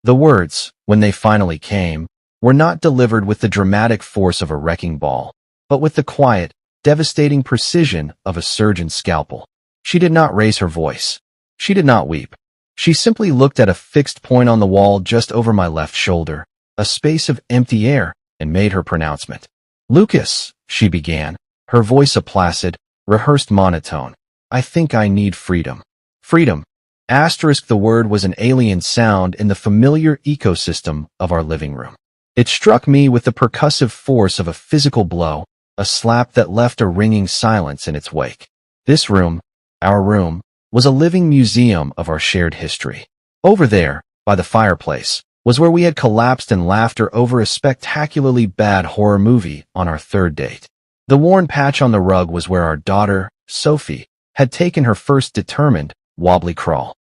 The words, when they finally came, were not delivered with the dramatic force of a wrecking ball, but with the quiet, devastating precision of a surgeon's scalpel. She did not raise her voice. She did not weep. She simply looked at a fixed point on the wall just over my left shoulder, a space of empty air, and made her pronouncement. "Lucas," she began, her voice a placid, rehearsed monotone. "I think I need freedom." Freedom. Asterisk the word was an alien sound in the familiar ecosystem of our living room. It struck me with the percussive force of a physical blow, a slap that left a ringing silence in its wake. This room, our room, was a living museum of our shared history. Over there, by the fireplace, was where we had collapsed in laughter over a spectacularly bad horror movie on our third date. The worn patch on the rug was where our daughter, Sophie, had taken her first determined, wobbly crawl.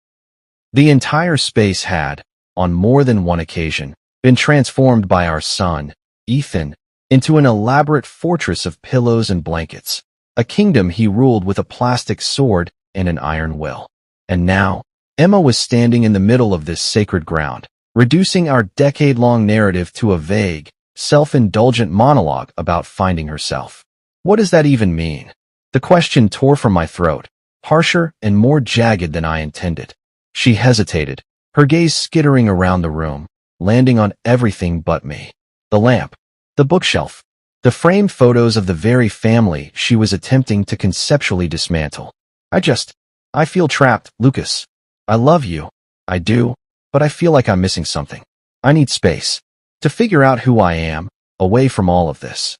The entire space had, on more than one occasion, been transformed by our son, Ethan, into an elaborate fortress of pillows and blankets, a kingdom he ruled with a plastic sword and an iron will. And now, Emma was standing in the middle of this sacred ground, reducing our decade-long narrative to a vague, self-indulgent monologue about finding herself. What does that even mean? The question tore from my throat, harsher and more jagged than I intended. She hesitated, her gaze skittering around the room, landing on everything but me. The lamp, the bookshelf, the framed photos of the very family she was attempting to conceptually dismantle. I feel trapped, Lucas. I love you. I do, but I feel like I'm missing something. I need space to figure out who I am, away from all of this.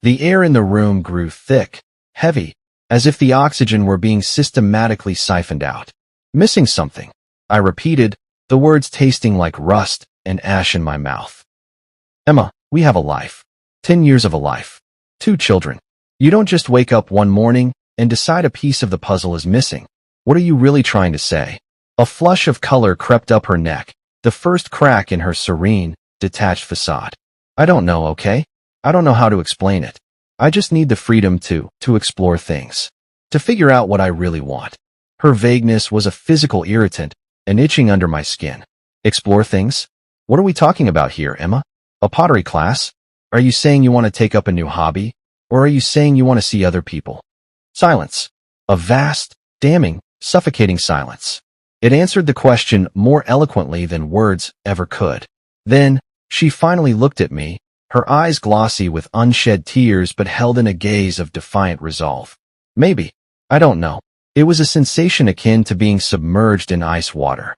The air in the room grew thick, heavy, as if the oxygen were being systematically siphoned out. Missing something, I repeated, the words tasting like rust and ash in my mouth. Emma, we have a life. 10 years of a life. 2 children. You don't just wake up one morning and decide a piece of the puzzle is missing. What are you really trying to say? A flush of color crept up her neck, the first crack in her serene, detached facade. I don't know, okay? I don't know how to explain it. I just need the freedom to explore things. To figure out what I really want. Her vagueness was a physical irritant, an itching under my skin. Explore things? What are we talking about here, Emma? A pottery class? Are you saying you want to take up a new hobby? Or are you saying you want to see other people? Silence. A vast, damning, suffocating silence. It answered the question more eloquently than words ever could. Then, she finally looked at me, her eyes glossy with unshed tears but held in a gaze of defiant resolve. Maybe. I don't know. It was a sensation akin to being submerged in ice water.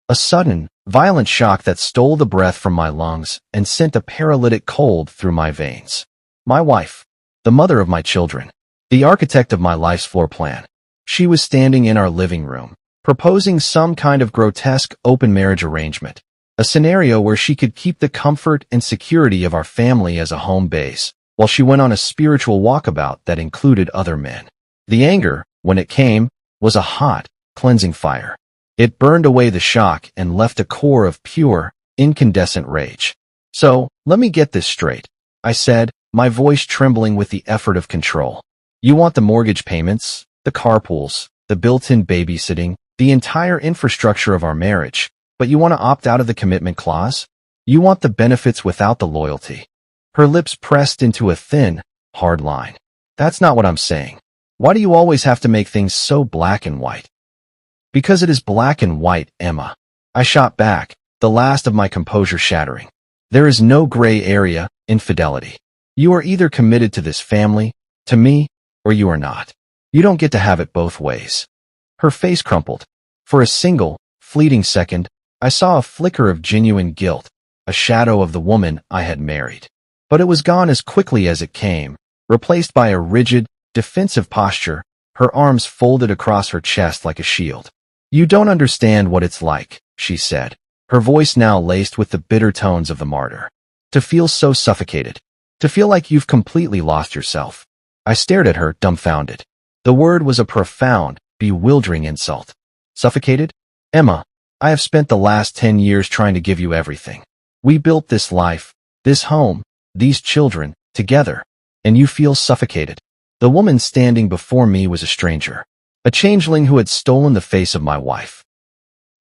A sudden, violent shock that stole the breath from my lungs and sent a paralytic cold through my veins. My wife, the mother of my children, the architect of my life's floor plan. She was standing in our living room, proposing some kind of grotesque open marriage arrangement, a scenario where she could keep the comfort and security of our family as a home base, while she went on a spiritual walkabout that included other men. The anger, when it came, was a hot, cleansing fire. It burned away the shock and left a core of pure, incandescent rage. So, let me get this straight, I said, my voice trembling with the effort of control. You want the mortgage payments, the carpools, the built-in babysitting, the entire infrastructure of our marriage, but you want to opt out of the commitment clause? You want the benefits without the loyalty. Her lips pressed into a thin, hard line. That's not what I'm saying. Why do you always have to make things so black and white? Because it is black and white, Emma. I shot back, the last of my composure shattering. There is no gray area, infidelity. You are either committed to this family, to me, or you are not. You don't get to have it both ways. Her face crumpled. For a single, fleeting second, I saw a flicker of genuine guilt, a shadow of the woman I had married. But it was gone as quickly as it came, replaced by a rigid, defensive posture, her arms folded across her chest like a shield. You don't understand what it's like, she said, her voice now laced with the bitter tones of the martyr. To feel so suffocated. To feel like you've completely lost yourself. I stared at her, dumbfounded. The word was a profound, bewildering insult. Suffocated? Emma, I have spent the last 10 years trying to give you everything. We built this life, this home, these children, together, and you feel suffocated. The woman standing before me was a stranger, a changeling who had stolen the face of my wife.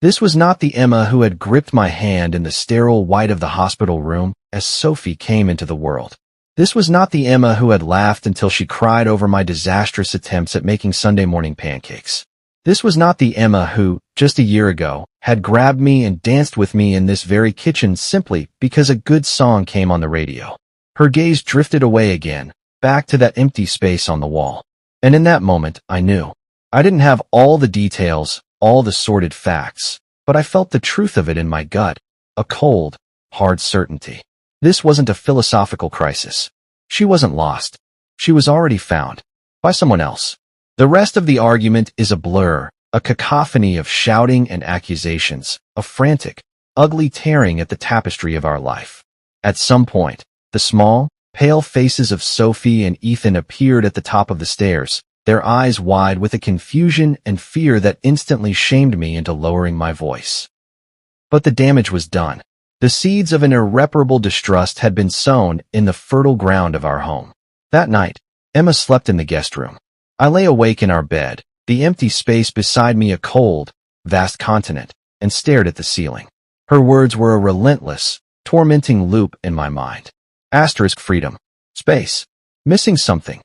This was not the Emma who had gripped my hand in the sterile white of the hospital room as Sophie came into the world. This was not the Emma who had laughed until she cried over my disastrous attempts at making Sunday morning pancakes. This was not the Emma who, just a year ago, had grabbed me and danced with me in this very kitchen simply because a good song came on the radio. Her gaze drifted away again, back to that empty space on the wall. And in that moment, I knew. I didn't have all the details, all the sordid facts, but I felt the truth of it in my gut, a cold, hard certainty. This wasn't a philosophical crisis. She wasn't lost. She was already found. By someone else. The rest of the argument is a blur, a cacophony of shouting and accusations, a frantic, ugly tearing at the tapestry of our life. At some point, the small, pale faces of Sophie and Ethan appeared at the top of the stairs, their eyes wide with a confusion and fear that instantly shamed me into lowering my voice. But the damage was done. The seeds of an irreparable distrust had been sown in the fertile ground of our home. That night, Emma slept in the guest room. I lay awake in our bed, the empty space beside me a cold, vast continent, and stared at the ceiling. Her words were a relentless, tormenting loop in my mind. Asterisk freedom. Space. Missing something.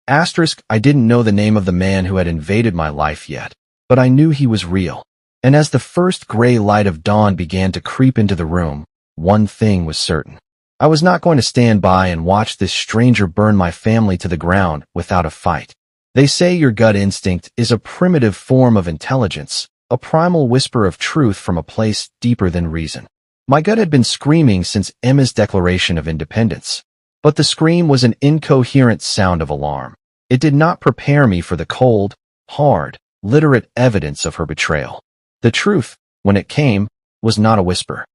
Asterisk I didn't know the name of the man who had invaded my life yet, but I knew he was real. And as the first gray light of dawn began to creep into the room, one thing was certain. I was not going to stand by and watch this stranger burn my family to the ground without a fight. They say your gut instinct is a primitive form of intelligence, a primal whisper of truth from a place deeper than reason. My gut had been screaming since Emma's declaration of independence. But the scream was an incoherent sound of alarm. It did not prepare me for the cold, hard, literate evidence of her betrayal. The truth, when it came, was not a whisper.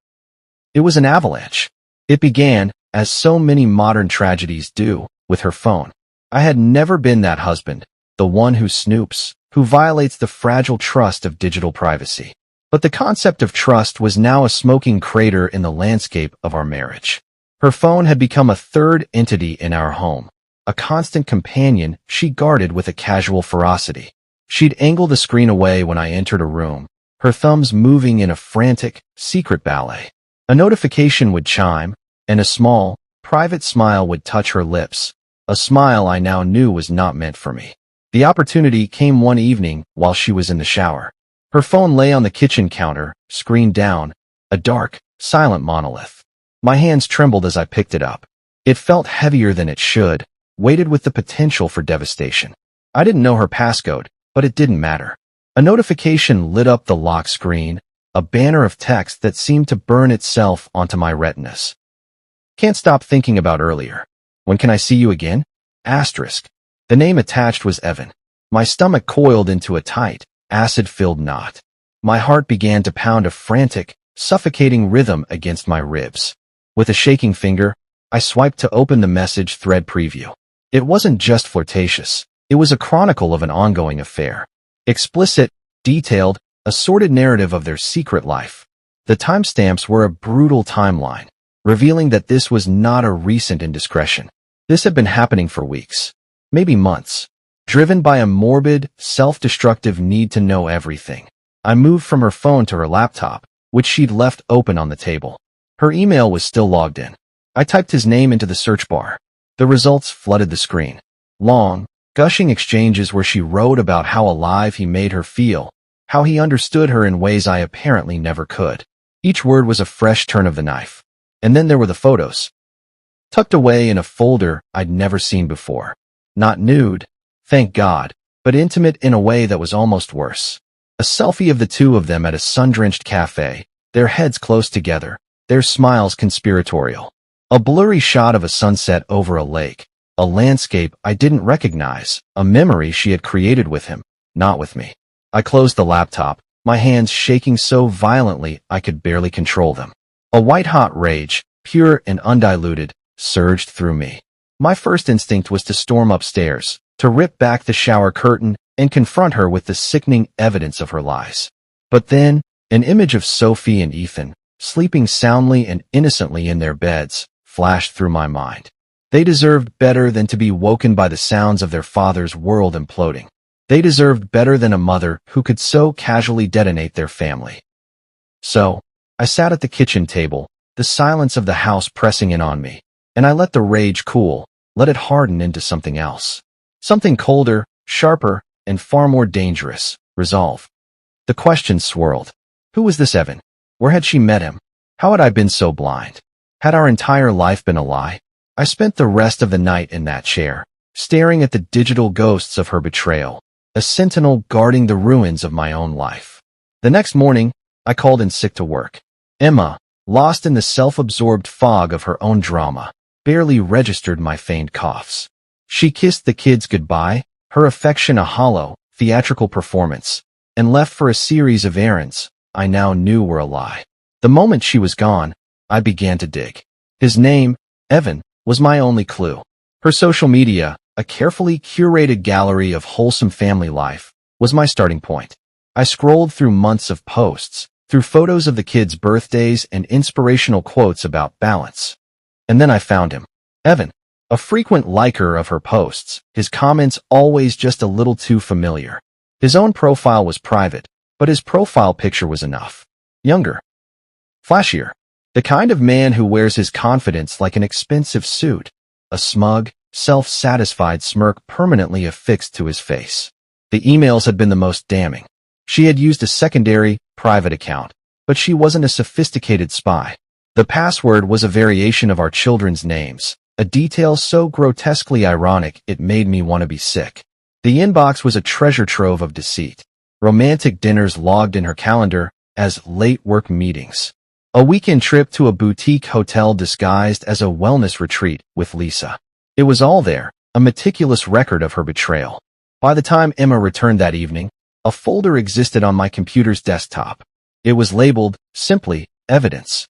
It was an avalanche. It began, as so many modern tragedies do, with her phone. I had never been that husband, the one who snoops, who violates the fragile trust of digital privacy. But the concept of trust was now a smoking crater in the landscape of our marriage. Her phone had become a third entity in our home, a constant companion she guarded with a casual ferocity. She'd angle the screen away when I entered a room, her thumbs moving in a frantic, secret ballet. A notification would chime, and a small, private smile would touch her lips, a smile I now knew was not meant for me. The opportunity came one evening while she was in the shower. Her phone lay on the kitchen counter, screen down, a dark, silent monolith. My hands trembled as I picked it up. It felt heavier than it should, weighted with the potential for devastation. I didn't know her passcode, but it didn't matter. A notification lit up the lock screen, a banner of text that seemed to burn itself onto my retinas. Can't stop thinking about earlier. When can I see you again? Asterisk. The name attached was Evan. My stomach coiled into a tight, acid-filled knot. My heart began to pound a frantic, suffocating rhythm against my ribs. With a shaking finger, I swiped to open the message thread preview. It wasn't just flirtatious. It was a chronicle of an ongoing affair. Explicit, detailed, a sordid narrative of their secret life. The timestamps were a brutal timeline, revealing that this was not a recent indiscretion. This had been happening for weeks, maybe months. Driven by a morbid, self-destructive need to know everything, I moved from her phone to her laptop, which she'd left open on the table. Her email was still logged in. I typed his name into the search bar. The results flooded the screen. Long, gushing exchanges where she wrote about how alive he made her feel, how he understood her in ways I apparently never could. Each word was a fresh turn of the knife. And then there were the photos. Tucked away in a folder I'd never seen before. Not nude, thank God, but intimate in a way that was almost worse. A selfie of the two of them at a sun-drenched cafe, their heads close together, their smiles conspiratorial. A blurry shot of a sunset over a lake, a landscape I didn't recognize, a memory she had created with him, not with me. I closed the laptop, my hands shaking so violently I could barely control them. A white-hot rage, pure and undiluted, surged through me. My first instinct was to storm upstairs, to rip back the shower curtain and confront her with the sickening evidence of her lies. But then, an image of Sophie and Ethan, sleeping soundly and innocently in their beds, flashed through my mind. They deserved better than to be woken by the sounds of their father's world imploding. They deserved better than a mother who could so casually detonate their family. So, I sat at the kitchen table, the silence of the house pressing in on me, and I let the rage cool, let it harden into something else. Something colder, sharper, and far more dangerous: resolve. The questions swirled. Who was this Evan? Where had she met him? How had I been so blind? Had our entire life been a lie? I spent the rest of the night in that chair, staring at the digital ghosts of her betrayal, a sentinel guarding the ruins of my own life. The next morning, I called in sick to work. Emma, lost in the self-absorbed fog of her own drama, barely registered my feigned coughs. She kissed the kids goodbye, her affection a hollow, theatrical performance, and left for a series of errands I now knew were a lie. The moment she was gone, I began to dig. His name, Evan, was my only clue. Her social media, a carefully curated gallery of wholesome family life, was my starting point. I scrolled through months of posts, through photos of the kids' birthdays and inspirational quotes about balance. And then I found him. Evan, a frequent liker of her posts, his comments always just a little too familiar. His own profile was private, but his profile picture was enough. Younger. Flashier. The kind of man who wears his confidence like an expensive suit, a smug, self-satisfied smirk permanently affixed to his face. The emails had been the most damning. She had used a secondary, private account, but she wasn't a sophisticated spy. The password was a variation of our children's names, a detail so grotesquely ironic it made me want to be sick. The inbox was a treasure trove of deceit. Romantic dinners logged in her calendar as late work meetings. A weekend trip to a boutique hotel disguised as a wellness retreat with Lisa. It was all there, a meticulous record of her betrayal. By the time Emma returned that evening, a folder existed on my computer's desktop. It was labeled, simply, evidence.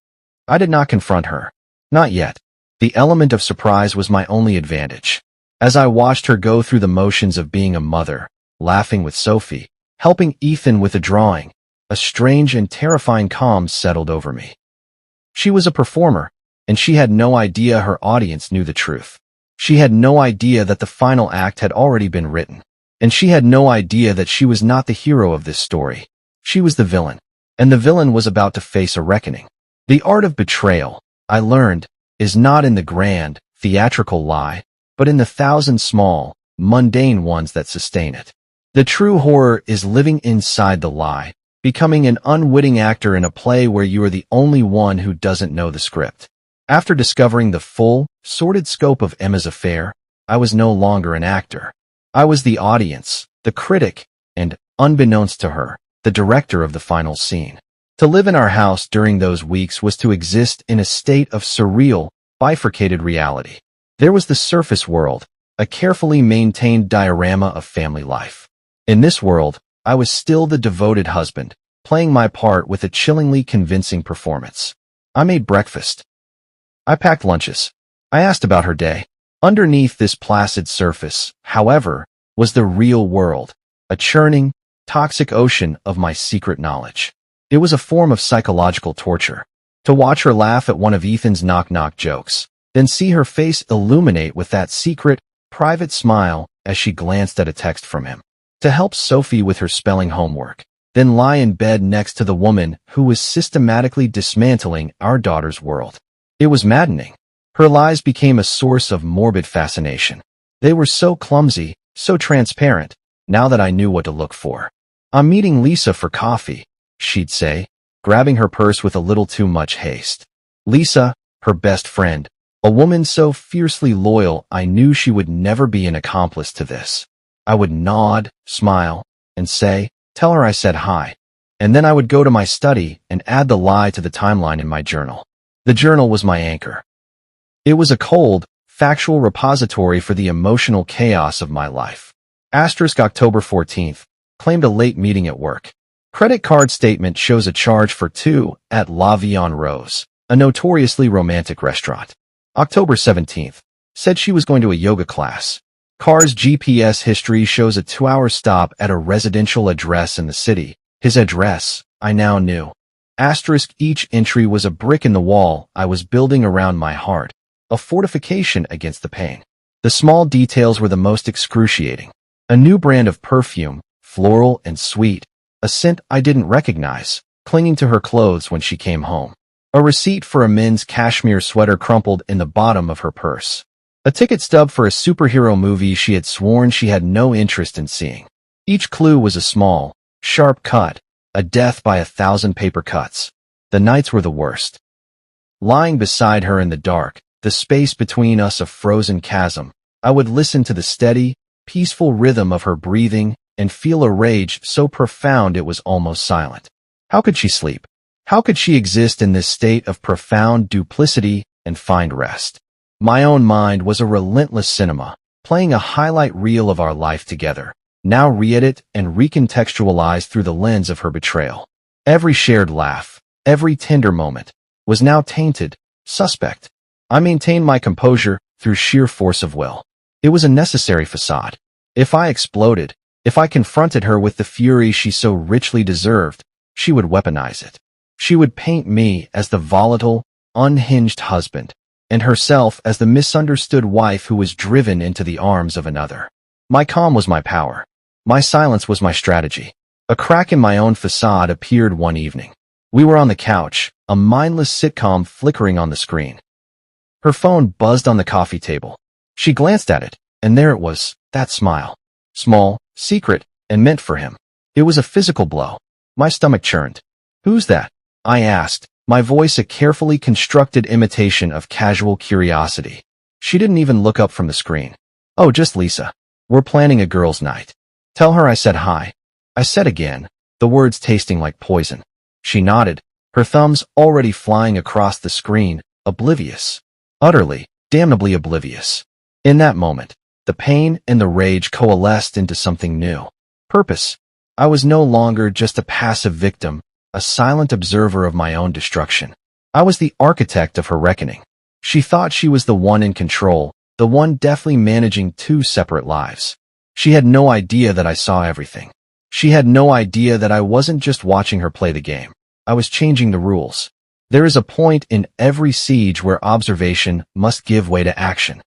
I did not confront her. Not yet. The element of surprise was my only advantage. As I watched her go through the motions of being a mother, laughing with Sophie, helping Ethan with a drawing, a strange and terrifying calm settled over me. She was a performer, and she had no idea her audience knew the truth. She had no idea that the final act had already been written, and she had no idea that she was not the hero of this story. She was the villain, and the villain was about to face a reckoning. The art of betrayal, I learned, is not in the grand, theatrical lie, but in the thousand small, mundane ones that sustain it. The true horror is living inside the lie, becoming an unwitting actor in a play where you are the only one who doesn't know the script. After discovering the full, sordid scope of Emma's affair, I was no longer an actor. I was the audience, the critic, and, unbeknownst to her, the director of the final scene. To live in our house during those weeks was to exist in a state of surreal, bifurcated reality. There was the surface world, a carefully maintained diorama of family life. In this world, I was still the devoted husband, playing my part with a chillingly convincing performance. I made breakfast. I packed lunches. I asked about her day. Underneath this placid surface, however, was the real world, a churning, toxic ocean of my secret knowledge. It was a form of psychological torture. To watch her laugh at one of Ethan's knock-knock jokes, then see her face illuminate with that secret, private smile as she glanced at a text from him. To help Sophie with her spelling homework, then lie in bed next to the woman who was systematically dismantling our daughter's world. It was maddening. Her lies became a source of morbid fascination. They were so clumsy, so transparent, now that I knew what to look for. "I'm meeting Lisa for coffee," she'd say, grabbing her purse with a little too much haste. Lisa, her best friend, a woman so fiercely loyal I knew she would never be an accomplice to this. I would nod, smile, and say, "Tell her I said hi." And then I would go to my study and add the lie to the timeline in my journal. The journal was my anchor. It was a cold, factual repository for the emotional chaos of my life. October 14th, claimed a late meeting at work. Credit card statement shows a charge for 2 at La Vie en Rose, a notoriously romantic restaurant. October 17th, said she was going to a yoga class. Car's GPS history shows a 2-hour stop at a residential address in the city. His address, I now knew. Each entry was a brick in the wall I was building around my heart, a fortification against the pain. The small details were the most excruciating. A new brand of perfume, floral and sweet, a scent I didn't recognize, clinging to her clothes when she came home. A receipt for a men's cashmere sweater crumpled in the bottom of her purse. A ticket stub for a superhero movie she had sworn she had no interest in seeing. Each clue was a small, sharp cut, a death by 1,000 paper cuts. The nights were the worst. Lying beside her in the dark, the space between us a frozen chasm, I would listen to the steady, peaceful rhythm of her breathing and feel a rage so profound it was almost silent. How could she sleep? How could she exist in this state of profound duplicity and find rest? My own mind was a relentless cinema, playing a highlight reel of our life together, now re-edit and recontextualized through the lens of her betrayal. Every shared laugh, every tender moment, was now tainted, suspect. I maintained my composure through sheer force of will. It was a necessary facade. If I exploded, if I confronted her with the fury she so richly deserved, she would weaponize it. She would paint me as the volatile, unhinged husband, and herself as the misunderstood wife who was driven into the arms of another. My calm was my power. My silence was my strategy. A crack in my own facade appeared one evening. We were on the couch, a mindless sitcom flickering on the screen. Her phone buzzed on the coffee table. She glanced at it, and there it was, that smile. Small, secret, and meant for him. It was a physical blow. My stomach churned. "Who's that?" I asked, my voice a carefully constructed imitation of casual curiosity. She didn't even look up from the screen. "Oh, just Lisa. We're planning a girls' night. Tell her I said hi." I said again, the words tasting like poison. She nodded, her thumbs already flying across the screen, oblivious. Utterly, damnably oblivious. In that moment, the pain and the rage coalesced into something new. Purpose. I was no longer just a passive victim, a silent observer of my own destruction. I was the architect of her reckoning. She thought she was the one in control, the one deftly managing two separate lives. She had no idea that I saw everything. She had no idea that I wasn't just watching her play the game. I was changing the rules. There is a point in every siege where observation must give way to action.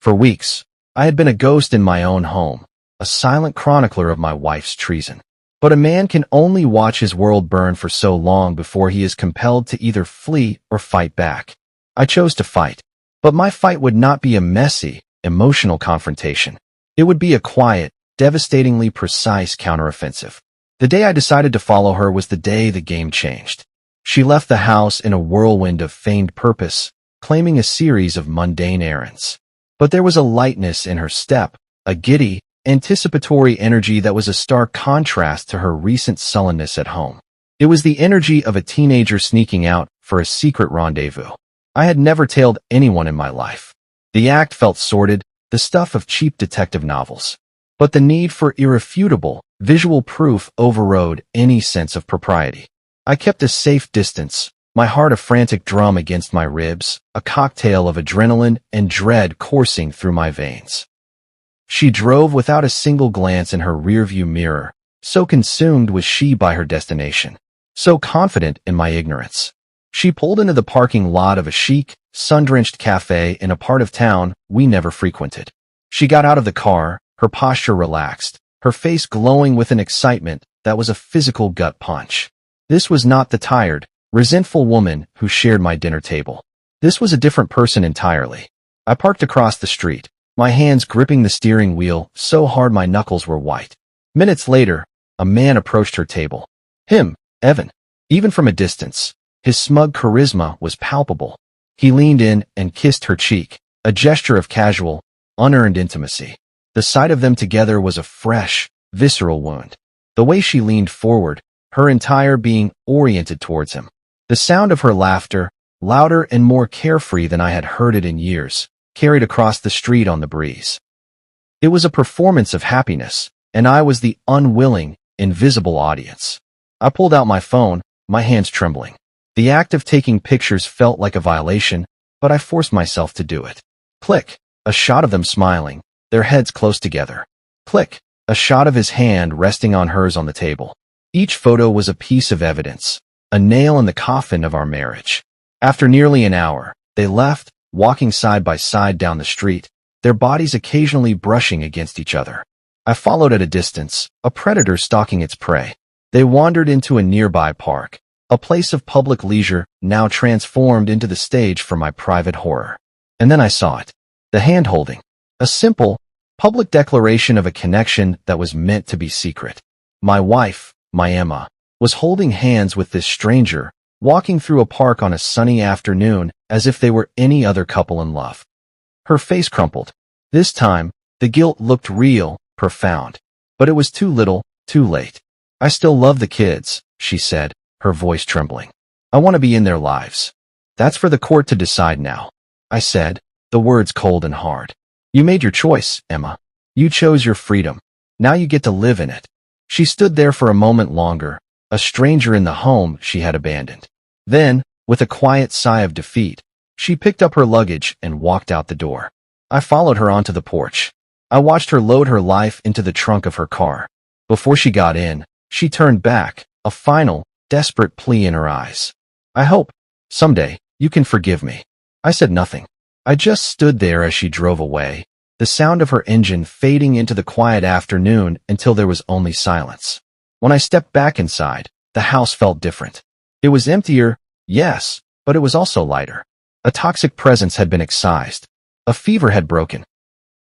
For weeks, I had been a ghost in my own home, a silent chronicler of my wife's treason. But a man can only watch his world burn for so long before he is compelled to either flee or fight back. I chose to fight, but my fight would not be a messy, emotional confrontation. It would be a quiet, devastatingly precise counteroffensive. The day I decided to follow her was the day the game changed. She left the house in a whirlwind of feigned purpose, claiming a series of mundane errands. But there was a lightness in her step, a giddy, anticipatory energy that was a stark contrast to her recent sullenness at home. It was the energy of a teenager sneaking out for a secret rendezvous. I had never tailed anyone in my life. The act felt sordid, the stuff of cheap detective novels. But the need for irrefutable, visual proof overrode any sense of propriety. I kept a safe distance, my heart a frantic drum against my ribs, a cocktail of adrenaline and dread coursing through my veins. She drove without a single glance in her rearview mirror, so consumed was she by her destination, so confident in my ignorance. She pulled into the parking lot of a chic, sun-drenched cafe in a part of town we never frequented. She got out of the car, her posture relaxed, her face glowing with an excitement that was a physical gut punch. This was not the tired, resentful woman who shared my dinner table. This was a different person entirely. I parked across the street, my hands gripping the steering wheel so hard my knuckles were white. Minutes later, a man approached her table. Him, Evan. Even from a distance, his smug charisma was palpable. He leaned in and kissed her cheek, a gesture of casual, unearned intimacy. The sight of them together was a fresh, visceral wound. The way she leaned forward, her entire being oriented towards him. The sound of her laughter, louder and more carefree than I had heard it in years, carried across the street on the breeze. It was a performance of happiness, and I was the unwilling, invisible audience. I pulled out my phone, my hands trembling. The act of taking pictures felt like a violation, but I forced myself to do it. Click, a shot of them smiling, their heads close together. Click, a shot of his hand resting on hers on the table. Each photo was a piece of evidence, a nail in the coffin of our marriage. After nearly an hour, they left, walking side by side down the street, their bodies occasionally brushing against each other. I followed at a distance, a predator stalking its prey. They wandered into a nearby park, a place of public leisure now transformed into the stage for my private horror. And then I saw it. The hand-holding. A simple, public declaration of a connection that was meant to be secret. My wife, my Emma, was holding hands with this stranger, walking through a park on a sunny afternoon as if they were any other couple in love. Her face crumpled. This time, the guilt looked real, profound. But it was too little, too late. I still love the kids, she said, her voice trembling. I want to be in their lives. That's for the court to decide now, I said, the words cold and hard. You made your choice, Emma. You chose your freedom. Now you get to live in it. She stood there for a moment longer, a stranger in the home she had abandoned. Then, with a quiet sigh of defeat, she picked up her luggage and walked out the door. I followed her onto the porch. I watched her load her life into the trunk of her car. Before she got in, she turned back, a final, desperate plea in her eyes. I hope, someday, you can forgive me. I said nothing. I just stood there as she drove away, the sound of her engine fading into the quiet afternoon until there was only silence. When I stepped back inside, the house felt different. It was emptier, yes, but it was also lighter. A toxic presence had been excised. A fever had broken.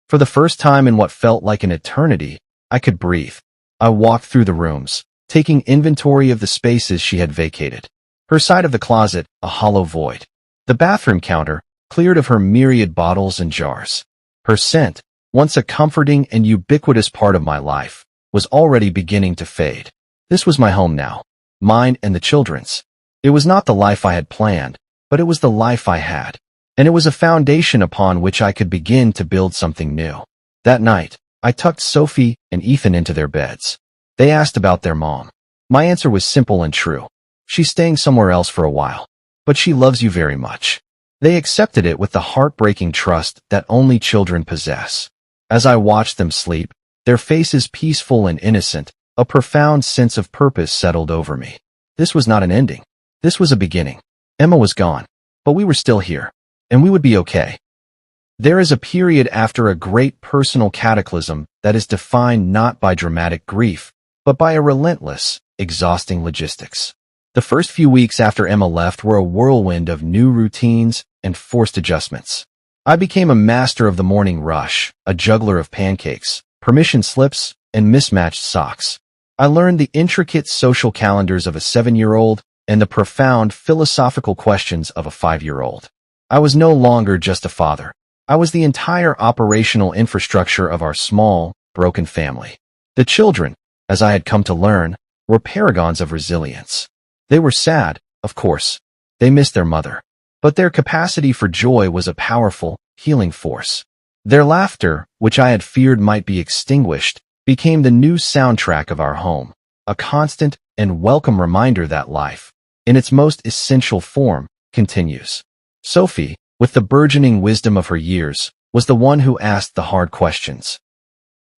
For the first time in what felt like an eternity, I could breathe. I walked through the rooms, taking inventory of the spaces she had vacated. Her side of the closet, a hollow void. The bathroom counter, cleared of her myriad bottles and jars. Her scent, once a comforting and ubiquitous part of my life, was already beginning to fade. This was my home now. Mine and the children's. It was not the life I had planned, but it was the life I had. And it was a foundation upon which I could begin to build something new. That night, I tucked Sophie and Ethan into their beds. They asked about their mom. My answer was simple and true. She's staying somewhere else for a while. But she loves you very much. They accepted it with the heartbreaking trust that only children possess. As I watched them sleep, their faces peaceful and innocent, a profound sense of purpose settled over me. This was not an ending. This was a beginning. Emma was gone, but we were still here, and we would be okay. There is a period after a great personal cataclysm that is defined not by dramatic grief, but by a relentless, exhausting logistics. The first few weeks after Emma left were a whirlwind of new routines and forced adjustments. I became a master of the morning rush, a juggler of pancakes, permission slips, and mismatched socks. I learned the intricate social calendars of a 7-year-old and the profound philosophical questions of a 5-year-old. I was no longer just a father. I was the entire operational infrastructure of our small, broken family. The children, as I had come to learn, were paragons of resilience. They were sad, of course. They missed their mother. But their capacity for joy was a powerful, healing force. Their laughter, which I had feared might be extinguished, became the new soundtrack of our home, a constant and welcome reminder that life, in its most essential form, continues. Sophie, with the burgeoning wisdom of her years, was the one who asked the hard questions.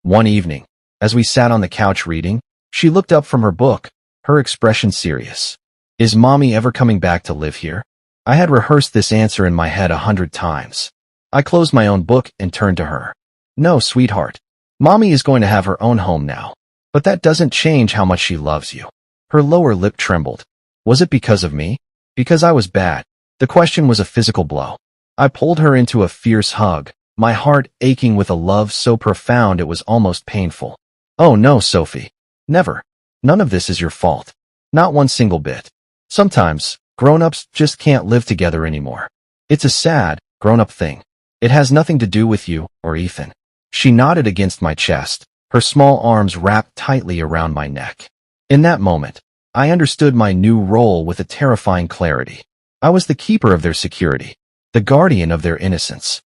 One evening, as we sat on the couch reading, she looked up from her book, her expression serious. Is Mommy ever coming back to live here? I had rehearsed this answer in my head 100 times. I closed my own book and turned to her. No, sweetheart. Mommy is going to have her own home now. But that doesn't change how much she loves you. Her lower lip trembled. Was it because of me? Because I was bad? The question was a physical blow. I pulled her into a fierce hug, my heart aching with a love so profound it was almost painful. Oh no, Sophie. Never. None of this is your fault. Not one single bit. Sometimes, grown-ups just can't live together anymore. It's a sad, grown-up thing. It has nothing to do with you or Ethan. She nodded against my chest, her small arms wrapped tightly around my neck. In that moment, I understood my new role with a terrifying clarity. I was the keeper of their security, the guardian of their innocence.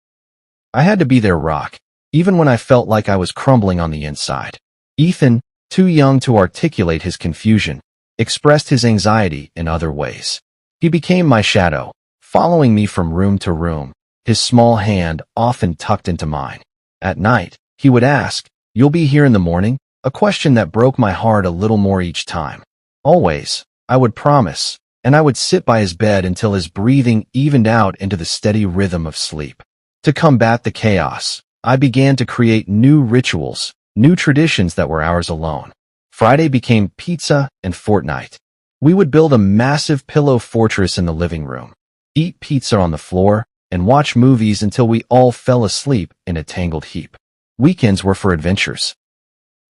I had to be their rock, even when I felt like I was crumbling on the inside. Ethan, too young to articulate his confusion, expressed his anxiety in other ways. He became my shadow, following me from room to room, his small hand often tucked into mine. At night, he would ask, "You'll be here in the morning?" A question that broke my heart a little more each time. Always, I would promise, and I would sit by his bed until his breathing evened out into the steady rhythm of sleep. To combat the chaos, I began to create new rituals, new traditions that were ours alone. Friday became pizza and Fortnite. We would build a massive pillow fortress in the living room, eat pizza on the floor, and watch movies until we all fell asleep in a tangled heap. Weekends were for adventures.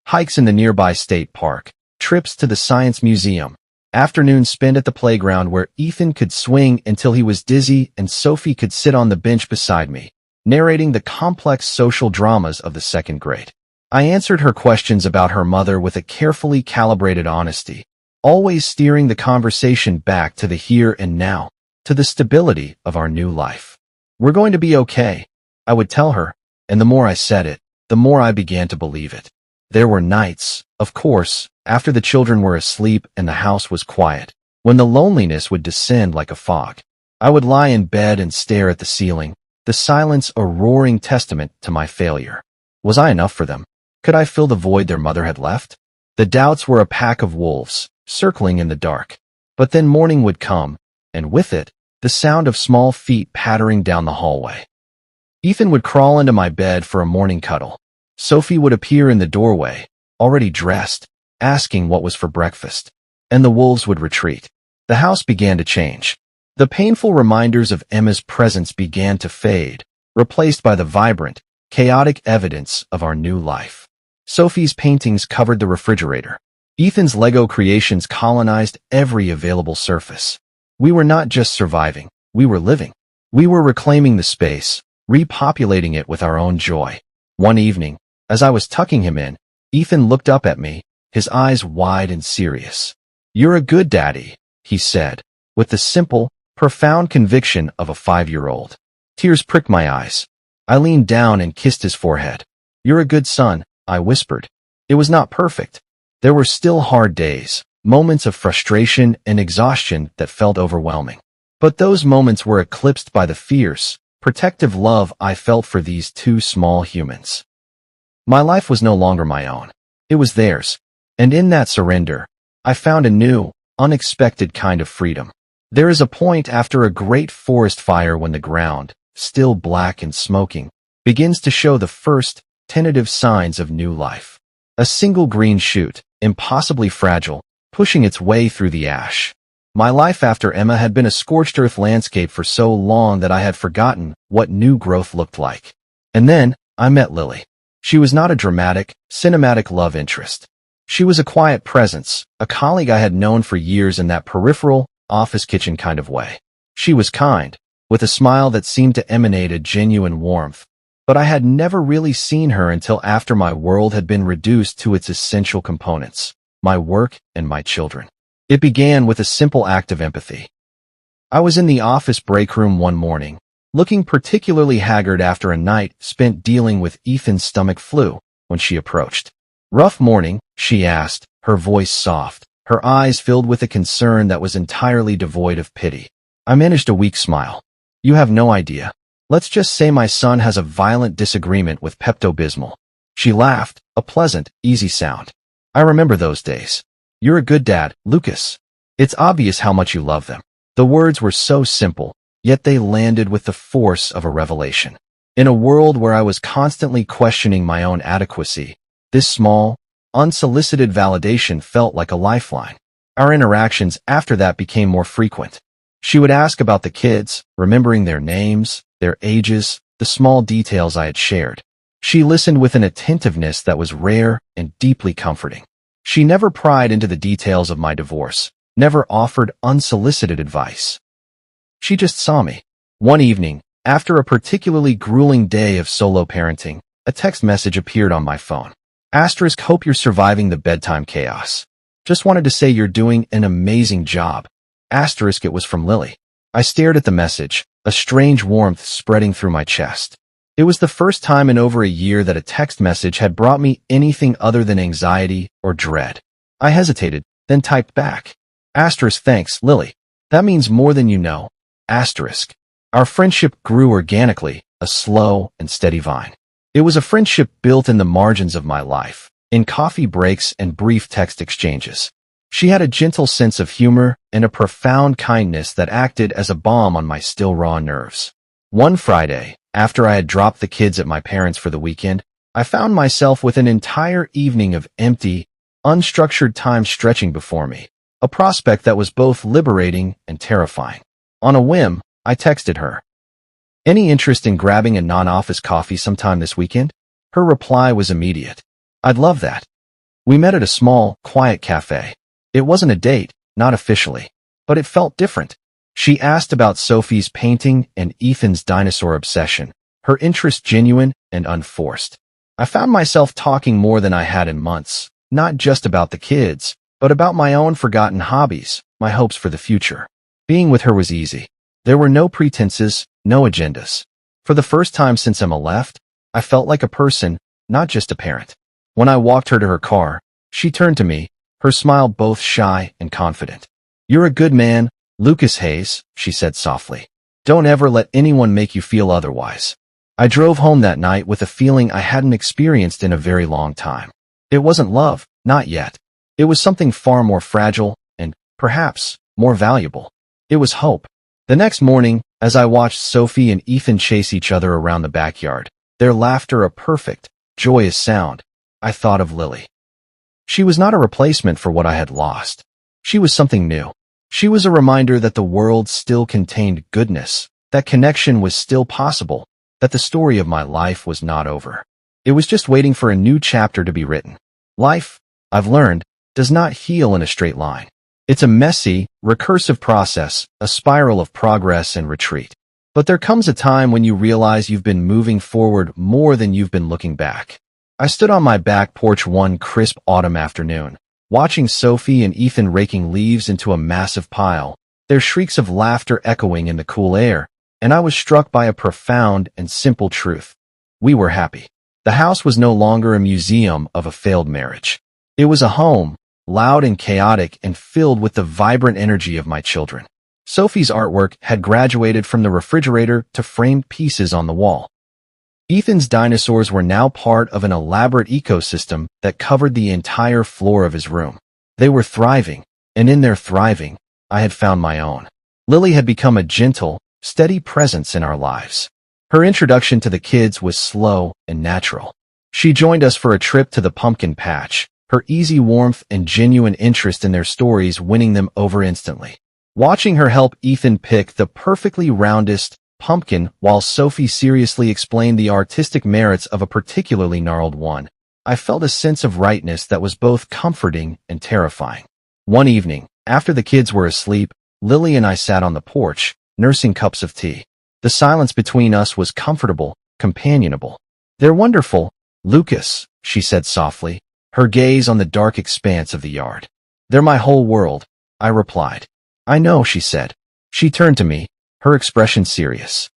Hikes in the nearby state park, trips to the science museum, afternoons spent at the playground where Ethan could swing until he was dizzy and Sophie could sit on the bench beside me, narrating the complex social dramas of the second grade. I answered her questions about her mother with a carefully calibrated honesty, always steering the conversation back to the here and now, to the stability of our new life. "We're going to be okay," I would tell her, and the more I said it, the more I began to believe it. There were nights, of course, after the children were asleep and the house was quiet, when the loneliness would descend like a fog. I would lie in bed and stare at the ceiling, the silence a roaring testament to my failure. Was I enough for them? Could I fill the void their mother had left? The doubts were a pack of wolves, circling in the dark. But then morning would come, and with it, the sound of small feet pattering down the hallway. Ethan would crawl into my bed for a morning cuddle. Sophie would appear in the doorway, already dressed, asking what was for breakfast. And the wolves would retreat. The house began to change. The painful reminders of Emma's presence began to fade, replaced by the vibrant, chaotic evidence of our new life. Sophie's paintings covered the refrigerator. Ethan's Lego creations colonized every available surface. We were not just surviving, we were living. We were reclaiming the space, repopulating it with our own joy. One evening, as I was tucking him in, Ethan looked up at me, his eyes wide and serious. "You're a good daddy," he said, with the simple, profound conviction of a 5-year-old. Tears pricked my eyes. I leaned down and kissed his forehead. "You're a good son," I whispered. It was not perfect. There were still hard days, moments of frustration and exhaustion that felt overwhelming. But those moments were eclipsed by the fierce, protective love I felt for these two small humans. My life was no longer my own. It was theirs. And in that surrender, I found a new, unexpected kind of freedom. There is a point after a great forest fire when the ground, still black and smoking, begins to show the first, tentative signs of new life. A single green shoot, impossibly fragile, pushing its way through the ash. My life after Emma had been a scorched earth landscape for so long that I had forgotten what new growth looked like. And then, I met Lily. She was not a dramatic, cinematic love interest. She was a quiet presence, a colleague I had known for years in that peripheral, office kitchen kind of way. She was kind, with a smile that seemed to emanate a genuine warmth. But I had never really seen her until after my world had been reduced to its essential components, my work and my children. It began with a simple act of empathy. I was in the office break room one morning, looking particularly haggard after a night spent dealing with Ethan's stomach flu, when she approached. "Rough morning?" she asked, her voice soft, her eyes filled with a concern that was entirely devoid of pity. I managed a weak smile. "You have no idea. Let's just say my son has a violent disagreement with Pepto-Bismol." She laughed, a pleasant, easy sound. "I remember those days. You're a good dad, Lucas. It's obvious how much you love them." The words were so simple, yet they landed with the force of a revelation. In a world where I was constantly questioning my own adequacy, this small, unsolicited validation felt like a lifeline. Our interactions after that became more frequent. She would ask about the kids, remembering their names, their ages, the small details I had shared. She listened with an attentiveness that was rare and deeply comforting. She never pried into the details of my divorce, never offered unsolicited advice. She just saw me. One evening, after a particularly grueling day of solo parenting, a text message appeared on my phone. *, hope you're surviving the bedtime chaos. Just wanted to say you're doing an amazing job. *, it was from Lily. I stared at the message, a strange warmth spreading through my chest. It was the first time in over a year that a text message had brought me anything other than anxiety or dread. I hesitated, then typed back. *, Lily. That means more than you know. *. Our friendship grew organically, a slow and steady vine. It was a friendship built in the margins of my life, in coffee breaks and brief text exchanges. She had a gentle sense of humor and a profound kindness that acted as a balm on my still raw nerves. One Friday, after I had dropped the kids at my parents' for the weekend, I found myself with an entire evening of empty, unstructured time stretching before me, a prospect that was both liberating and terrifying. On a whim, I texted her, "Any interest in grabbing a non-office coffee sometime this weekend?" Her reply was immediate. "I'd love that." We met at a small, quiet cafe. It wasn't a date, not officially, but it felt different. She asked about Sophie's painting and Ethan's dinosaur obsession, her interest genuine and unforced. I found myself talking more than I had in months, not just about the kids, but about my own forgotten hobbies, my hopes for the future. Being with her was easy. There were no pretenses, no agendas. For the first time since Emma left, I felt like a person, not just a parent. When I walked her to her car, she turned to me, her smile both shy and confident. "You're a good man, Lucas Hayes," she said softly. "Don't ever let anyone make you feel otherwise." I drove home that night with a feeling I hadn't experienced in a very long time. It wasn't love, not yet. It was something far more fragile and, perhaps, more valuable. It was hope. The next morning, as I watched Sophie and Ethan chase each other around the backyard, their laughter a perfect, joyous sound, I thought of Lily. She was not a replacement for what I had lost. She was something new. She was a reminder that the world still contained goodness, that connection was still possible, that the story of my life was not over. It was just waiting for a new chapter to be written. Life, I've learned, does not heal in a straight line. It's a messy, recursive process, a spiral of progress and retreat. But there comes a time when you realize you've been moving forward more than you've been looking back. I stood on my back porch one crisp autumn afternoon, watching Sophie and Ethan raking leaves into a massive pile, their shrieks of laughter echoing in the cool air, and I was struck by a profound and simple truth. We were happy. The house was no longer a museum of a failed marriage. It was a home, loud and chaotic and filled with the vibrant energy of my children. Sophie's artwork had graduated from the refrigerator to framed pieces on the wall. Ethan's dinosaurs were now part of an elaborate ecosystem that covered the entire floor of his room. They were thriving, and in their thriving, I had found my own. Lily had become a gentle, steady presence in our lives. Her introduction to the kids was slow and natural. She joined us for a trip to the pumpkin patch, her easy warmth and genuine interest in their stories winning them over instantly. Watching her help Ethan pick the perfectly roundest pumpkin while Sophie seriously explained the artistic merits of a particularly gnarled one, I felt a sense of rightness that was both comforting and terrifying. One evening, after the kids were asleep, Lily and I sat on the porch, nursing cups of tea. The silence between us was comfortable, companionable. "They're wonderful, Lucas," she said softly, her gaze on the dark expanse of the yard. "They're my whole world," I replied. "I know," she said. She turned to me, her expression serious.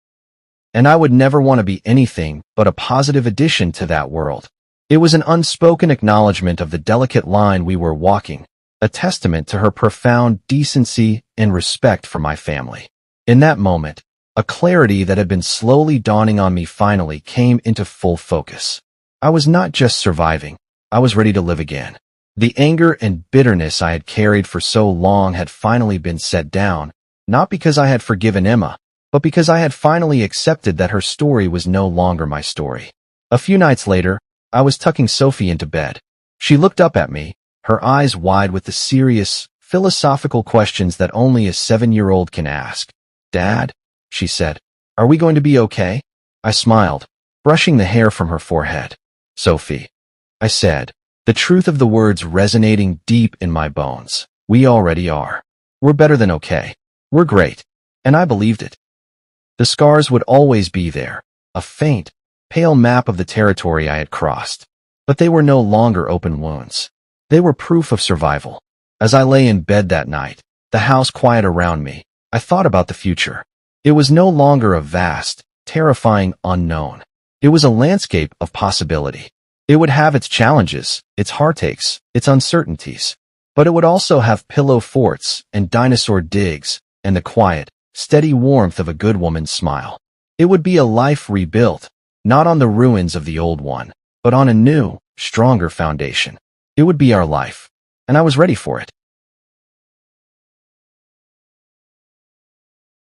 "And I would never want to be anything but a positive addition to that world." It was an unspoken acknowledgement of the delicate line we were walking, a testament to her profound decency and respect for my family. In that moment, a clarity that had been slowly dawning on me finally came into full focus. I was not just surviving, I was ready to live again. The anger and bitterness I had carried for so long had finally been set down, not because I had forgiven Emma, but because I had finally accepted that her story was no longer my story. A few nights later, I was tucking Sophie into bed. She looked up at me, her eyes wide with the serious, philosophical questions that only a 7-year-old can ask. "Dad," she said, "are we going to be okay?" I smiled, brushing the hair from her forehead. "Sophie," I said, the truth of the words resonating deep in my bones. "We already are. We're better than okay. We're great." And I believed it. The scars would always be there, a faint, pale map of the territory I had crossed. But they were no longer open wounds. They were proof of survival. As I lay in bed that night, the house quiet around me, I thought about the future. It was no longer a vast, terrifying unknown. It was a landscape of possibility. It would have its challenges, its heartaches, its uncertainties. But it would also have pillow forts and dinosaur digs and the quiet, steady warmth of a good woman's smile. It would be a life rebuilt, not on the ruins of the old one, but on a new, stronger foundation. It would be our life, and I was ready for it.